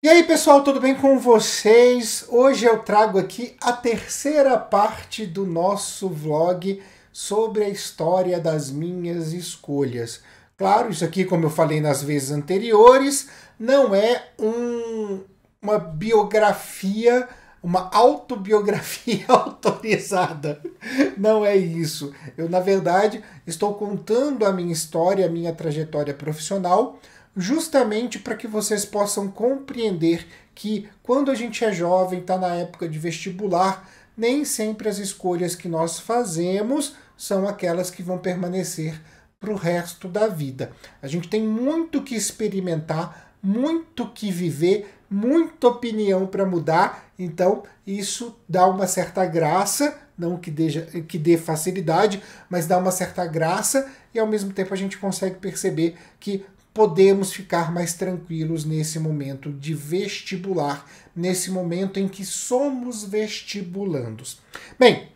E aí pessoal, tudo bem com vocês? Hoje eu trago aqui a terceira parte do nosso vlog sobre a história das minhas escolhas. Claro, isso aqui, como eu falei nas vezes anteriores, não é uma biografia, uma autobiografia autorizada. Não é isso. Eu, na verdade, estou contando a minha história, a minha trajetória profissional, justamente para que vocês possam compreender que quando a gente é jovem, está na época de vestibular, nem sempre as escolhas que nós fazemos são aquelas que vão permanecer para o resto da vida. A gente tem muito que experimentar, muito que viver, muita opinião para mudar, então isso dá uma certa graça, não que dê facilidade, mas dá uma certa graça e ao mesmo tempo a gente consegue perceber que podemos ficar mais tranquilos nesse momento de vestibular, nesse momento em que somos vestibulandos. Bem,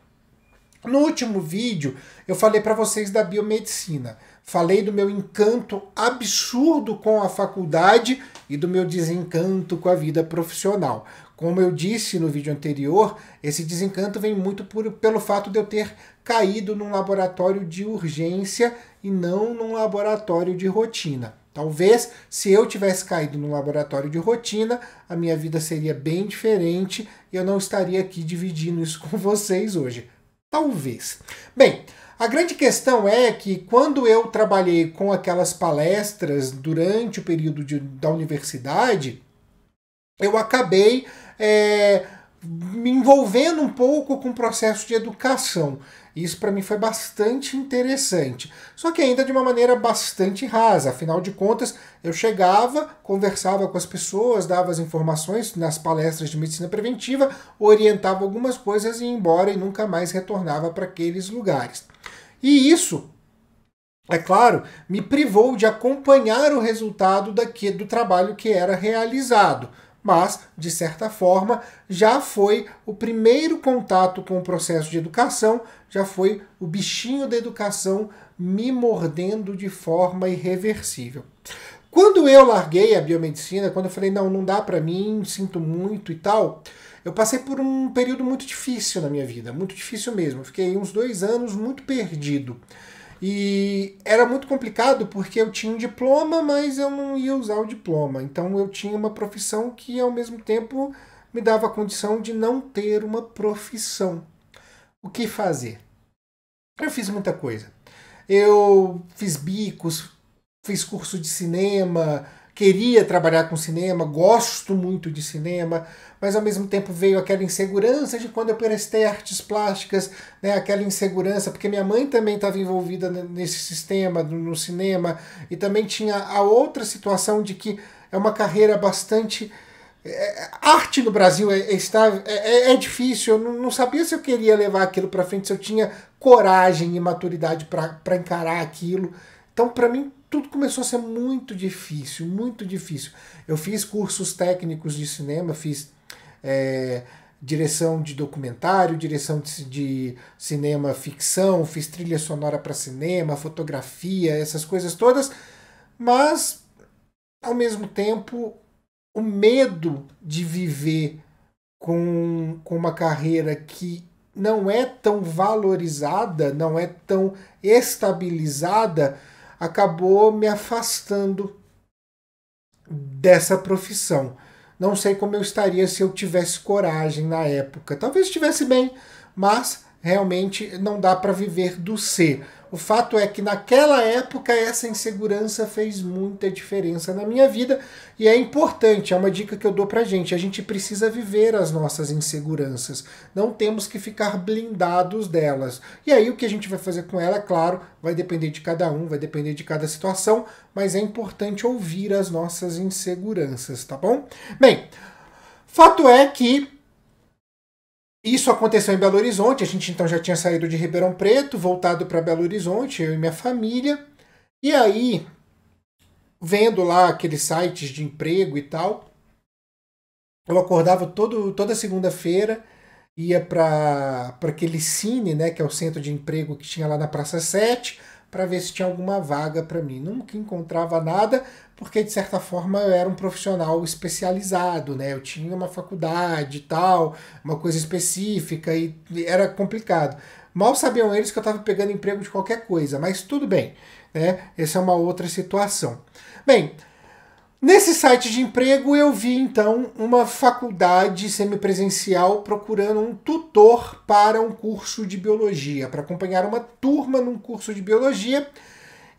no último vídeo eu falei para vocês da biomedicina, falei do meu encanto absurdo com a faculdade e do meu desencanto com a vida profissional. Como eu disse no vídeo anterior, esse desencanto vem muito pelo fato de eu ter caído num laboratório de urgência e não num laboratório de rotina. Talvez, se eu tivesse caído no laboratório de rotina, a minha vida seria bem diferente e eu não estaria aqui dividindo isso com vocês hoje. Talvez. Bem, a grande questão é que quando eu trabalhei com aquelas palestras durante o período da universidade, eu acabei me envolvendo um pouco com o processo de educação. Isso para mim foi bastante interessante. Só que ainda de uma maneira bastante rasa. Afinal de contas, eu chegava, conversava com as pessoas, dava as informações nas palestras de medicina preventiva, orientava algumas coisas e ia embora e nunca mais retornava para aqueles lugares. E isso, é claro, me privou de acompanhar o resultado do trabalho que era realizado. Mas, de certa forma, já foi o primeiro contato com o processo de educação, já foi o bichinho da educação me mordendo de forma irreversível. Quando eu larguei a biomedicina, quando eu falei, não dá para mim, sinto muito e tal, eu passei por um período muito difícil na minha vida, muito difícil mesmo. Eu fiquei uns 2 anos muito perdido. E era muito complicado porque eu tinha um diploma, mas eu não ia usar o diploma. Então eu tinha uma profissão que ao mesmo tempo me dava a condição de não ter uma profissão. O que fazer? Eu fiz muita coisa. Eu fiz bicos, fiz curso de cinema, queria trabalhar com cinema, gosto muito de cinema, mas ao mesmo tempo veio aquela insegurança de quando eu prestei artes plásticas, né, aquela insegurança, porque minha mãe também estava envolvida nesse sistema, no cinema, e também tinha a outra situação de que é uma carreira bastante... arte no Brasil é difícil, eu não sabia se eu queria levar aquilo para frente, se eu tinha coragem e maturidade para encarar aquilo. Então, para mim, tudo começou a ser muito difícil, muito difícil. Eu fiz cursos técnicos de cinema, fiz direção de documentário, direção de cinema ficção, fiz trilha sonora para cinema, fotografia, essas coisas todas, mas, ao mesmo tempo, o medo de viver com uma carreira que não é tão valorizada, não é tão estabilizada, acabou me afastando dessa profissão. Não sei como eu estaria se eu tivesse coragem na época. Talvez estivesse bem, mas realmente não dá para viver do ser. O fato é que naquela época essa insegurança fez muita diferença na minha vida e é importante, é uma dica que eu dou pra gente, a gente precisa viver as nossas inseguranças, não temos que ficar blindados delas. E aí o que a gente vai fazer com ela, claro, vai depender de cada um, vai depender de cada situação, mas é importante ouvir as nossas inseguranças, tá bom? Bem, fato é que isso aconteceu em Belo Horizonte, a gente então já tinha saído de Ribeirão Preto, voltado para Belo Horizonte, eu e minha família. E aí, vendo lá aqueles sites de emprego e tal, eu acordava toda segunda-feira, ia para aquele Cine, né, que é o centro de emprego que tinha lá na Praça 7, para ver se tinha alguma vaga para mim. Nunca encontrava nada, porque de certa forma eu era um profissional especializado, né? Eu tinha uma faculdade e tal, uma coisa específica e era complicado. Mal sabiam eles que eu estava pegando emprego de qualquer coisa, mas tudo bem, né? Essa é uma outra situação. Bem, nesse site de emprego eu vi então uma faculdade semipresencial procurando um tutor para um curso de biologia, para acompanhar uma turma num curso de biologia,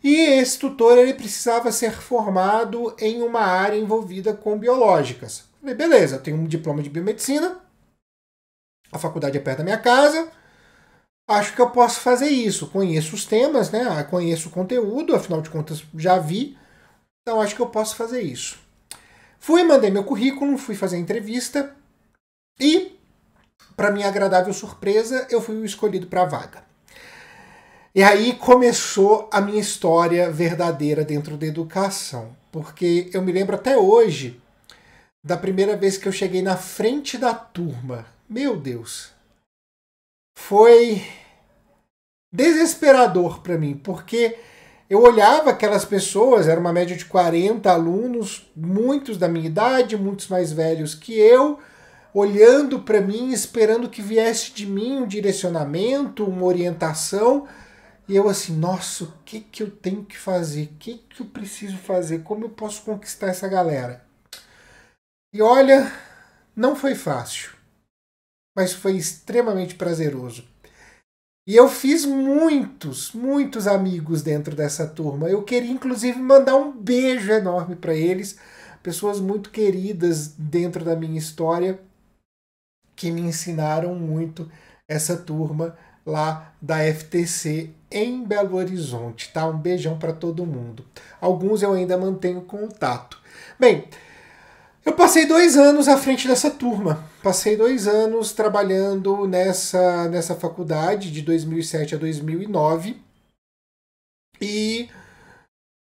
e esse tutor ele precisava ser formado em uma área envolvida com biológicas. Falei, beleza, eu tenho um diploma de biomedicina, a faculdade é perto da minha casa, acho que eu posso fazer isso. Conheço os temas, né? Conheço o conteúdo, afinal de contas já vi, então acho que eu posso fazer isso. Fui, mandei meu currículo, fui fazer a entrevista e, para minha agradável surpresa, eu fui o escolhido para a vaga. E aí começou a minha história verdadeira dentro da educação, porque eu me lembro até hoje da primeira vez que eu cheguei na frente da turma. Meu Deus! Foi desesperador para mim, porque eu olhava aquelas pessoas, era uma média de 40 alunos, muitos da minha idade, muitos mais velhos que eu, olhando para mim, esperando que viesse de mim um direcionamento, uma orientação, e eu assim, nossa, o que eu tenho que fazer? O que eu preciso fazer? Como eu posso conquistar essa galera? E olha, não foi fácil, mas foi extremamente prazeroso. E eu fiz muitos amigos dentro dessa turma. Eu queria, inclusive, mandar um beijo enorme para eles. Pessoas muito queridas dentro da minha história que me ensinaram muito, essa turma lá da FTC em Belo Horizonte. Tá? Um beijão para todo mundo. Alguns eu ainda mantenho contato. Bem, eu passei 2 anos à frente dessa turma. Passei 2 anos trabalhando nessa faculdade, de 2007 a 2009. E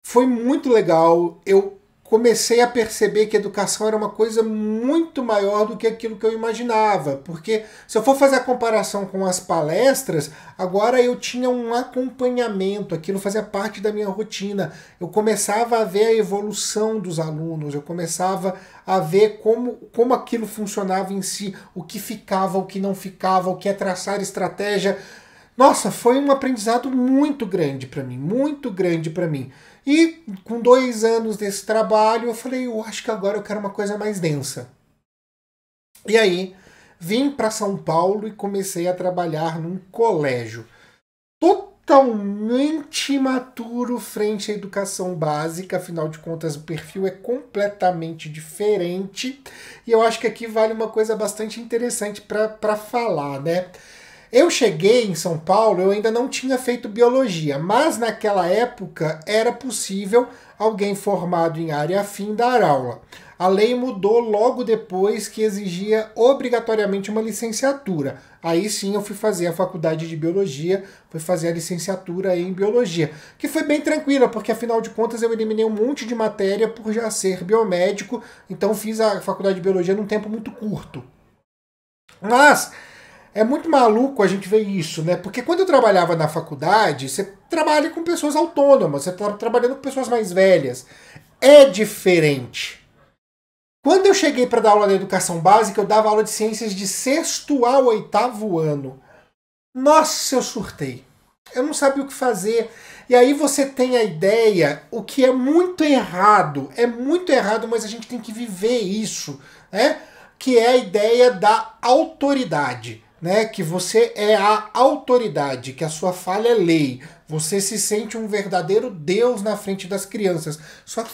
foi muito legal. Eu comecei a perceber que a educação era uma coisa muito maior do que aquilo que eu imaginava. Porque se eu for fazer a comparação com as palestras, agora eu tinha um acompanhamento, aquilo fazia parte da minha rotina. Eu começava a ver a evolução dos alunos, eu começava a ver como aquilo funcionava em si, o que ficava, o que não ficava, o que é traçar estratégia. Nossa, foi um aprendizado muito grande para mim, muito grande para mim. E com 2 anos desse trabalho, eu falei, eu acho que agora eu quero uma coisa mais densa. E aí, vim para São Paulo e comecei a trabalhar num colégio totalmente imaturo frente à educação básica, afinal de contas o perfil é completamente diferente. E eu acho que aqui vale uma coisa bastante interessante para falar, né? Eu cheguei em São Paulo, eu ainda não tinha feito biologia, mas naquela época era possível alguém formado em área afim dar aula. A lei mudou logo depois, que exigia obrigatoriamente uma licenciatura. Aí sim eu fui fazer a faculdade de biologia, fui fazer a licenciatura em biologia, que foi bem tranquila, porque afinal de contas eu eliminei um monte de matéria por já ser biomédico, então fiz a faculdade de biologia num tempo muito curto. Mas é muito maluco a gente ver isso, né? Porque quando eu trabalhava na faculdade, você trabalha com pessoas autônomas, você está trabalhando com pessoas mais velhas. É diferente. Quando eu cheguei para dar aula de educação básica, eu dava aula de ciências de 6º ao 8º ano. Nossa, eu surtei. Eu não sabia o que fazer. E aí você tem a ideia, o que é muito errado, mas a gente tem que viver isso, né? Que é a ideia da autoridade. Né, que você é a autoridade, que a sua falha é lei. Você se sente um verdadeiro Deus na frente das crianças. Só que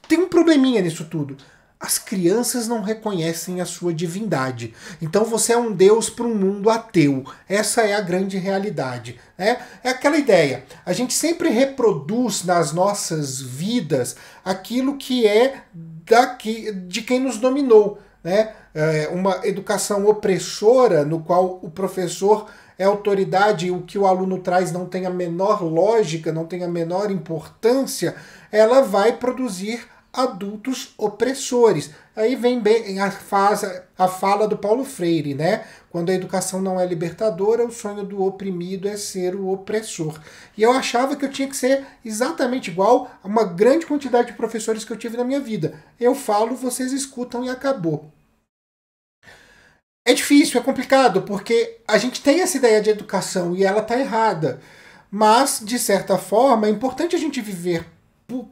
tem um probleminha nisso tudo. As crianças não reconhecem a sua divindade. Então você é um Deus para um mundo ateu. Essa é a grande realidade. Né? É aquela ideia. A gente sempre reproduz nas nossas vidas aquilo que é de quem nos dominou. Né? Uma educação opressora, no qual o professor é autoridade e o que o aluno traz não tem a menor lógica, não tem a menor importância, ela vai produzir adultos opressores. Aí vem bem a fala do Paulo Freire, né? Quando a educação não é libertadora, o sonho do oprimido é ser o opressor. E eu achava que eu tinha que ser exatamente igual a uma grande quantidade de professores que eu tive na minha vida. Eu falo, vocês escutam e acabou. É difícil, é complicado, porque a gente tem essa ideia de educação e ela está errada. Mas, de certa forma, é importante a gente viver,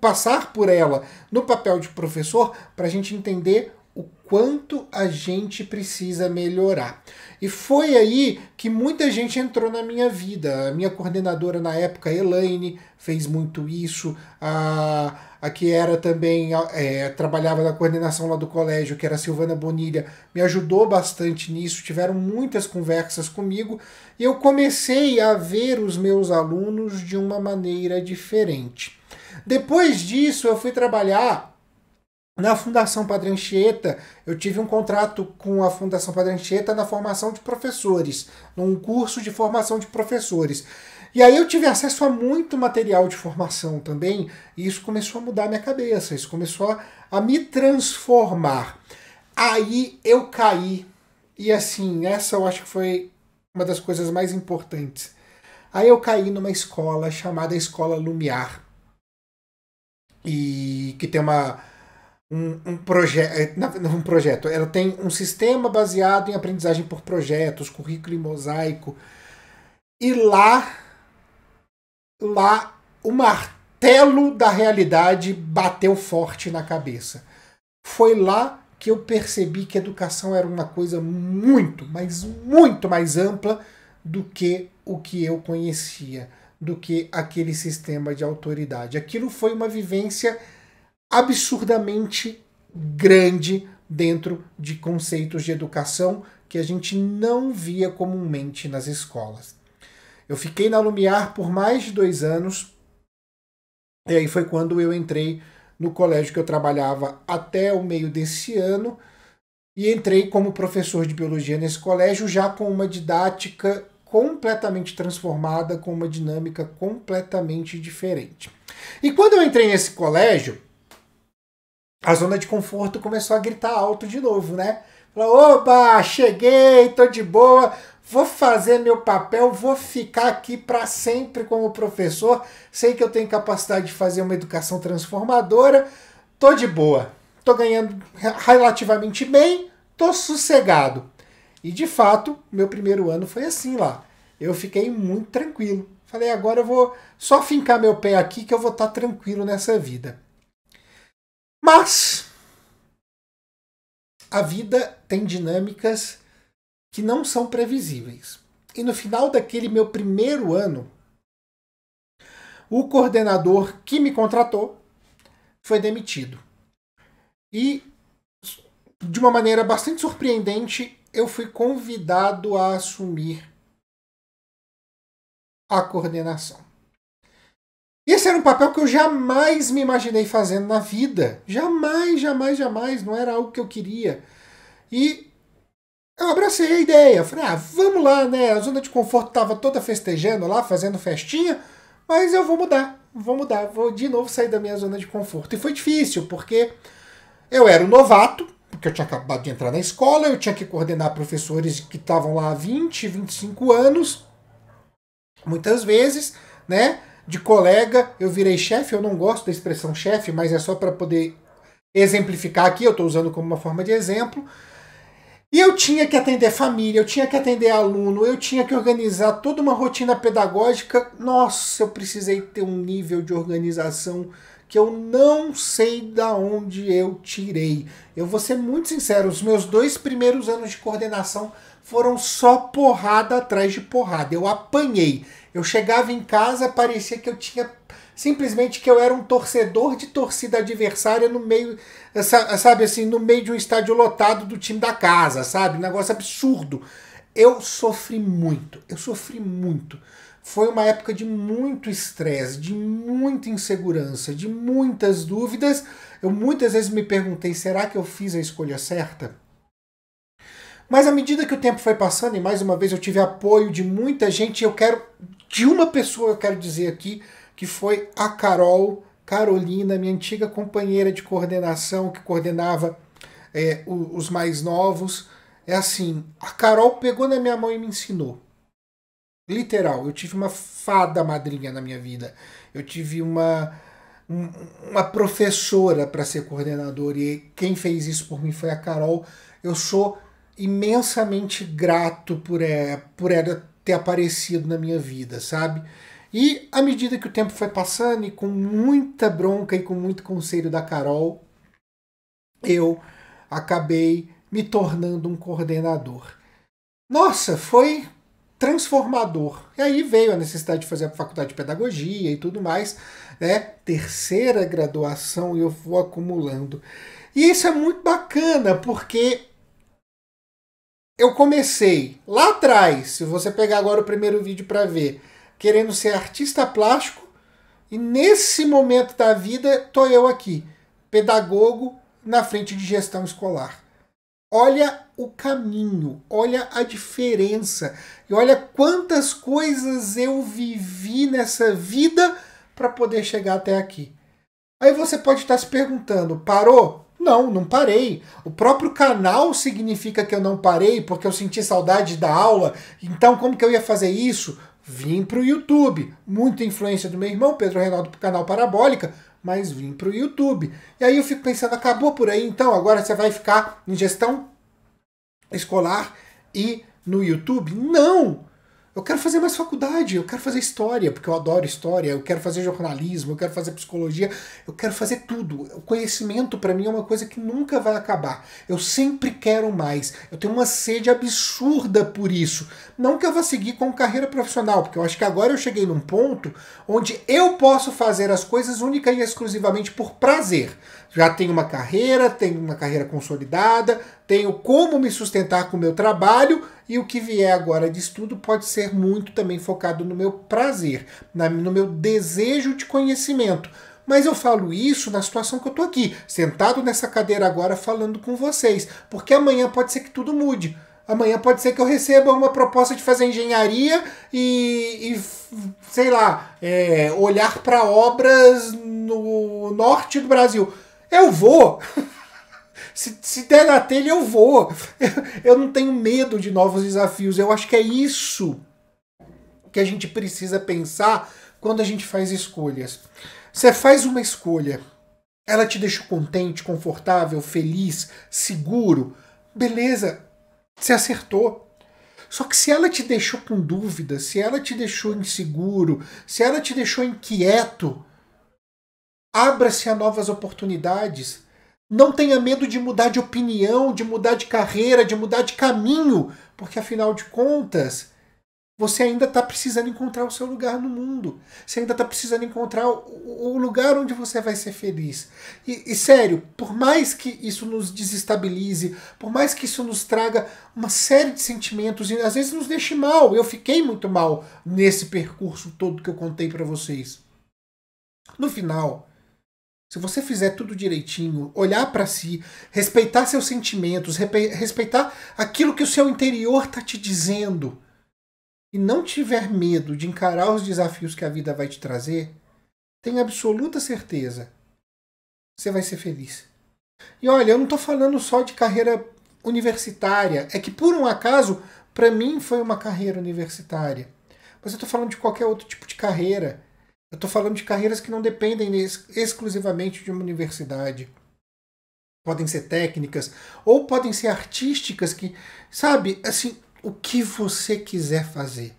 passar por ela no papel de professor para a gente entender o quanto a gente precisa melhorar. E foi aí que muita gente entrou na minha vida. A minha coordenadora na época, Elaine, fez muito isso. A que era também, trabalhava na coordenação lá do colégio, que era a Silvana Bonilha, me ajudou bastante nisso. Tiveram muitas conversas comigo e eu comecei a ver os meus alunos de uma maneira diferente. Depois disso, eu fui trabalhar na Fundação Padre Anchieta. Eu tive um contrato com a Fundação Padre Anchieta na formação de professores, num curso de formação de professores. E aí eu tive acesso a muito material de formação também, e isso começou a mudar a minha cabeça, isso começou a me transformar. Aí eu caí, e assim, essa eu acho que foi uma das coisas mais importantes. Aí eu caí numa escola chamada Escola Lumiar, e que tem um projeto. Ela tem um sistema baseado em aprendizagem por projetos, currículo em mosaico. E lá o martelo da realidade bateu forte na cabeça. Foi lá que eu percebi que a educação era uma coisa muito, mas muito mais ampla do que o que eu conhecia, do que aquele sistema de autoridade. Aquilo foi uma vivência absurdamente grande dentro de conceitos de educação que a gente não via comumente nas escolas. Eu fiquei na Lumiar por mais de 2 anos, e aí foi quando eu entrei no colégio que eu trabalhava até o meio desse ano, e entrei como professor de biologia nesse colégio, já com uma didática completamente transformada, com uma dinâmica completamente diferente. E quando eu entrei nesse colégio, a zona de conforto começou a gritar alto de novo, né? Falou, oba, cheguei, tô de boa, vou fazer meu papel, vou ficar aqui para sempre como professor, sei que eu tenho capacidade de fazer uma educação transformadora, tô de boa, tô ganhando relativamente bem, tô sossegado. E de fato, meu primeiro ano foi assim lá. Eu fiquei muito tranquilo. Falei, agora eu vou só fincar meu pé aqui que eu vou estar tranquilo nessa vida. Mas a vida tem dinâmicas que não são previsíveis. E no final daquele meu primeiro ano, o coordenador que me contratou foi demitido. E, de uma maneira bastante surpreendente, eu fui convidado a assumir a coordenação. Esse era um papel que eu jamais me imaginei fazendo na vida. Jamais, jamais, jamais. Não era algo que eu queria. E eu abracei a ideia. Falei, vamos lá, né? A zona de conforto estava toda festejando lá, fazendo festinha, mas eu vou mudar. Vou de novo sair da minha zona de conforto. E foi difícil, porque eu era um novato, porque eu tinha acabado de entrar na escola, eu tinha que coordenar professores que estavam lá há 20, 25 anos, muitas vezes, né? De colega, eu virei chefe. Eu não gosto da expressão chefe, mas é só para poder exemplificar aqui, eu estou usando como uma forma de exemplo. E eu tinha que atender família, eu tinha que atender aluno, eu tinha que organizar toda uma rotina pedagógica. Nossa, eu precisei ter um nível de organização que eu não sei da onde eu tirei. Eu vou ser muito sincero, os meus 2 primeiros anos de coordenação foram só porrada atrás de porrada. Eu apanhei. Eu chegava em casa, parecia que eu tinha simplesmente que eu era um torcedor de torcida adversária no meio, sabe assim, no meio de um estádio lotado do time da casa, sabe? Um negócio absurdo. Eu sofri muito. Foi uma época de muito estresse, de muita insegurança, de muitas dúvidas. Eu muitas vezes me perguntei, será que eu fiz a escolha certa? Mas à medida que o tempo foi passando, e mais uma vez eu tive apoio de muita gente, de uma pessoa eu quero dizer aqui, que foi a Carol Carolina, minha antiga companheira de coordenação, que coordenava os mais novos. É assim, a Carol pegou na minha mão e me ensinou. Literal, eu tive uma fada madrinha na minha vida. Eu tive uma professora para ser coordenador e quem fez isso por mim foi a Carol. Eu sou imensamente grato por ela ter aparecido na minha vida, sabe? E à medida que o tempo foi passando e com muita bronca e com muito conselho da Carol, eu acabei me tornando um coordenador. Nossa, foi transformador. E aí veio a necessidade de fazer a faculdade de pedagogia e tudo mais, né? Terceira graduação e eu vou acumulando. E isso é muito bacana, porque eu comecei lá atrás, se você pegar agora o primeiro vídeo para ver, querendo ser artista plástico, e nesse momento da vida tô eu aqui, pedagogo na frente de gestão escolar. Olha o caminho, olha a diferença e olha quantas coisas eu vivi nessa vida para poder chegar até aqui. Aí você pode estar se perguntando, parou? Não, não parei. O próprio canal significa que eu não parei porque eu senti saudade da aula. Então como que eu ia fazer isso? Vim para o YouTube. Muita influência do meu irmão, Pedro Reinaldo, pro canal Parabólica, mas vim para o YouTube. E aí eu fico pensando, acabou por aí, então agora você vai ficar em gestão escolar e no YouTube? Não! Eu quero fazer mais faculdade, eu quero fazer história, porque eu adoro história, eu quero fazer jornalismo, eu quero fazer psicologia, eu quero fazer tudo. O conhecimento para mim é uma coisa que nunca vai acabar. Eu sempre quero mais. Eu tenho uma sede absurda por isso. Não que eu vá seguir com carreira profissional, porque eu acho que agora eu cheguei num ponto onde eu posso fazer as coisas única e exclusivamente por prazer. Já tenho uma carreira consolidada, tenho como me sustentar com o meu trabalho e o que vier agora de estudo pode ser muito também focado no meu prazer, no meu desejo de conhecimento. Mas eu falo isso na situação que eu estou aqui, sentado nessa cadeira agora falando com vocês, porque amanhã pode ser que tudo mude. Amanhã pode ser que eu receba uma proposta de fazer engenharia e sei lá, olhar para obras no norte do Brasil. Eu vou! Se der na telha, eu vou! Eu não tenho medo de novos desafios. Eu acho que é isso que a gente precisa pensar quando a gente faz escolhas. Você faz uma escolha, ela te deixou contente, confortável, feliz, seguro. Beleza, você acertou. Só que se ela te deixou com dúvida, se ela te deixou inseguro, se ela te deixou inquieto, abra-se a novas oportunidades. Não tenha medo de mudar de opinião, de mudar de carreira, de mudar de caminho, porque afinal de contas, você ainda está precisando encontrar o seu lugar no mundo. Você ainda está precisando encontrar o lugar onde você vai ser feliz. E sério, por mais que isso nos desestabilize, por mais que isso nos traga uma série de sentimentos e às vezes nos deixe mal, eu fiquei muito mal nesse percurso todo que eu contei para vocês. No final, se você fizer tudo direitinho, olhar para si, respeitar seus sentimentos, respeitar aquilo que o seu interior está te dizendo, e não tiver medo de encarar os desafios que a vida vai te trazer, tenha absoluta certeza, você vai ser feliz. E olha, eu não estou falando só de carreira universitária, é que por um acaso, para mim foi uma carreira universitária. Mas eu estou falando de qualquer outro tipo de carreira. Eu estou falando de carreiras que não dependem exclusivamente de uma universidade. Podem ser técnicas, ou podem ser artísticas, que, sabe, assim, o que você quiser fazer.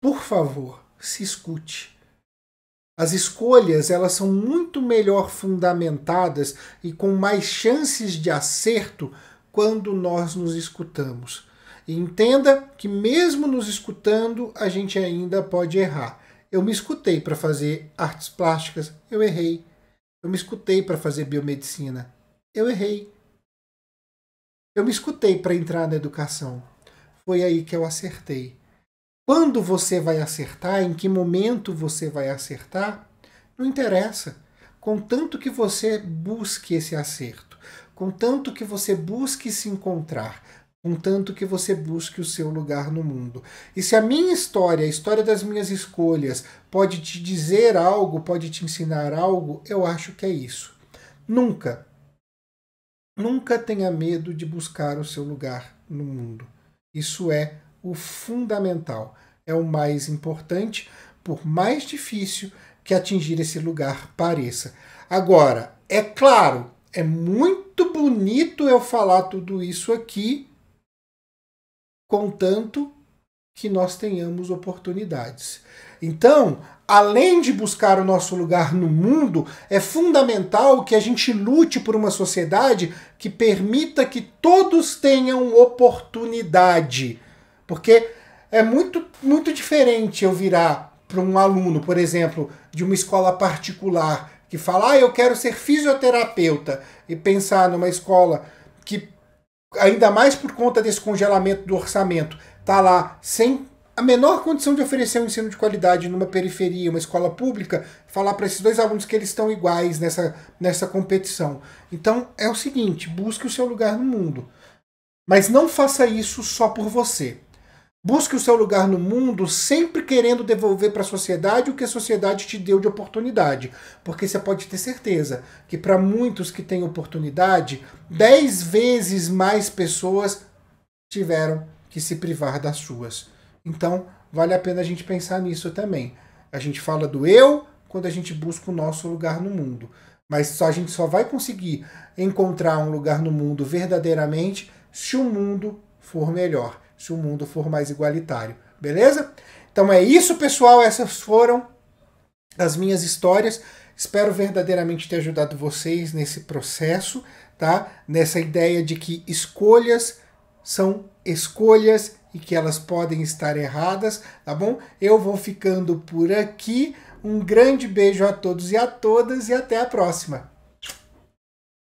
Por favor, se escute. As escolhas, elas são muito melhor fundamentadas e com mais chances de acerto quando nós nos escutamos. E entenda que mesmo nos escutando, a gente ainda pode errar. Eu me escutei para fazer artes plásticas, eu errei. Eu me escutei para fazer biomedicina, eu errei. Eu me escutei para entrar na educação. Foi aí que eu acertei. Quando você vai acertar, em que momento você vai acertar, não interessa. Contanto que você busque esse acerto, contanto que você busque se encontrar. contanto que você busque o seu lugar no mundo. E se a minha história, a história das minhas escolhas, pode te dizer algo, pode te ensinar algo, eu acho que é isso. Nunca tenha medo de buscar o seu lugar no mundo. Isso é o fundamental, é o mais importante, por mais difícil que atingir esse lugar pareça. Agora, é claro, é muito bonito eu falar tudo isso aqui, contanto que nós tenhamos oportunidades. Então, além de buscar o nosso lugar no mundo, é fundamental que a gente lute por uma sociedade que permita que todos tenham oportunidade. Porque é muito diferente eu virar para um aluno, por exemplo, de uma escola particular, que fala, eu quero ser fisioterapeuta, e pensar numa escola que, ainda mais por conta desse congelamento do orçamento, está lá sem a menor condição de oferecer um ensino de qualidade numa periferia, uma escola pública, falar para esses dois alunos que eles estão iguais nessa competição. Então é o seguinte, busque o seu lugar no mundo. Mas não faça isso só por você. Busque o seu lugar no mundo sempre querendo devolver para a sociedade o que a sociedade te deu de oportunidade. Porque você pode ter certeza que para muitos que têm oportunidade, 10 vezes mais pessoas tiveram que se privar das suas. Então, vale a pena a gente pensar nisso também. A gente fala do eu quando a gente busca o nosso lugar no mundo. Mas a gente só vai conseguir encontrar um lugar no mundo verdadeiramente se o mundo for melhor, se o mundo for mais igualitário. Beleza? Então é isso, pessoal. Essas foram as minhas histórias. Espero verdadeiramente ter ajudado vocês nesse processo, tá? Nessa ideia de que escolhas são escolhas e que elas podem estar erradas, tá bom? Eu vou ficando por aqui. Um grande beijo a todos e a todas e até a próxima.